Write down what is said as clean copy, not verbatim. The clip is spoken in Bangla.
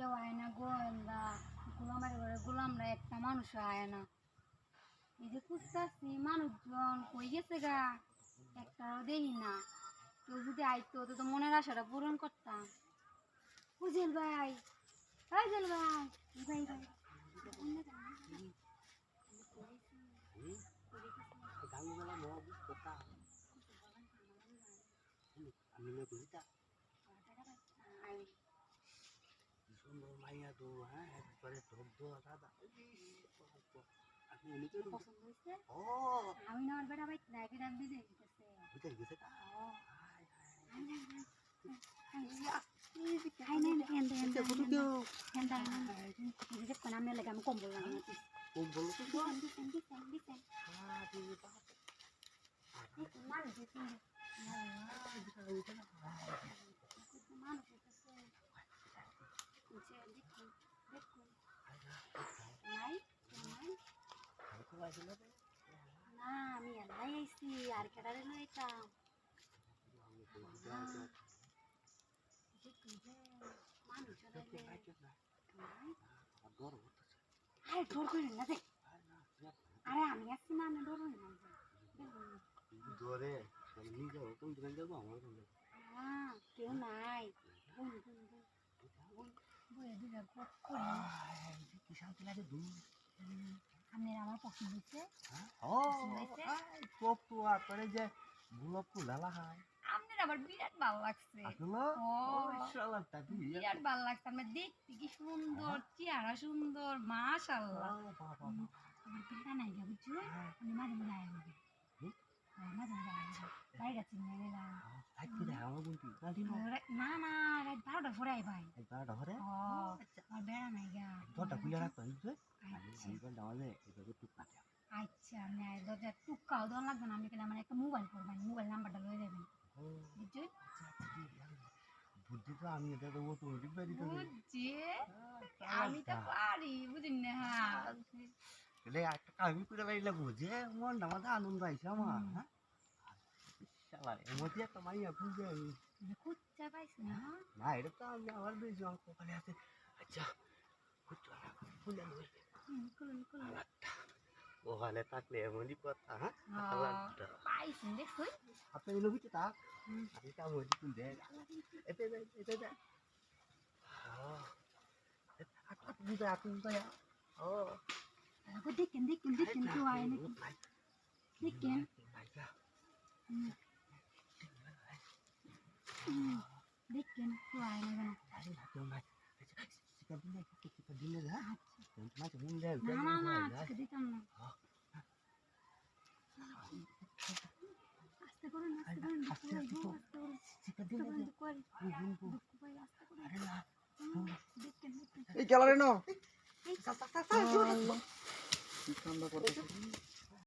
কেউ আয় না, গোয়েন্দা গোলামের ঘরে গোলামরা একটা মানুষ আয় না। এই যে খুঁজতেছি মানুষজন কই গেছে গা, একটাও দেখি না। কেউ যদি আইতো তো মনের আশাটা পূরণ করতাম। বুঝেল ভাই, জেল ভাই, ভাই ভাই সুন্দর মাইয়া তো হ্যাঁ একবারে ধবধবা দাদা পছন্দ হয়েছে। ও আমি না ওর বেটা ভাই লাইফে দাম দিয়ে দিতেছে। বুঝে গেছে তা আমি কম বললাম কোন বলো তো না আমি এলাই আইছি আর কেডারে লইতাম আরে ডর করেন না দেখ আরে আমি আসছি না আমি ডর না ধরে নিজে তুমি দোকান যাবো আমার হ্যাঁ কেউ নাই কি শান্তি লাগে দূর আপনার আমার পছন্দ হচ্ছে চোখ তো আর করে যে গোলাপ ফুল লালা হয় আপনার আবার বিরাট ভালো লাগছে বিরাট ভালো লাগছে আপনার দেখতে কি সুন্দর চেহারা সুন্দর মাশাআল্লাহ আমার বেটা নাই গা বুঝছো আমি মাঝে মাঝে আয়া হবে মাঝে মাঝে আয়া হবে বাইরে চিনে গেলাম না না রাত 12টার পরে আই ভাই 12টা পরে আমার বেড়া নাই গা দরজা খুলে রাখতো আচ্ছা আমি দরজা টুকাও দেওয়া লাগবে না আমি কেন আমার একটা মোবাইল করবেন মোবাইল নাম্বারটা লয়ে যাবেন বুঝছো বুদ্ধি তো আমি এটা তো অটোমেটিক বাড়ি তো বুঝছি আমি তো পারি বুঝিন না এলে একটা কামি করে লাইলা বুঝে মন আমাদের আনন্দ আইছে আমার হ্যাঁ শালা এমতি একটা মাইয়া খুঁজে আমি খুঁজতে পাইছি না না এটা তো আমি আমার বেশি অল্প খালি আছে আচ্ছা খুঁজতে না খুলে বলবে ওখানে থাকলে এমনই কথা হ্যাঁ পাইছি দেখছো আপনি এলো কিছু থাক আমি কাম হইতে তুই দেখ এতে দেখ আপনি ও দেখেন কেউ আয় নাকি দেখেন দেখেন কেউ আয় না দিলে না না দিতাম না আস্তে করেন এই গেল রে না ঠান্ডা করতে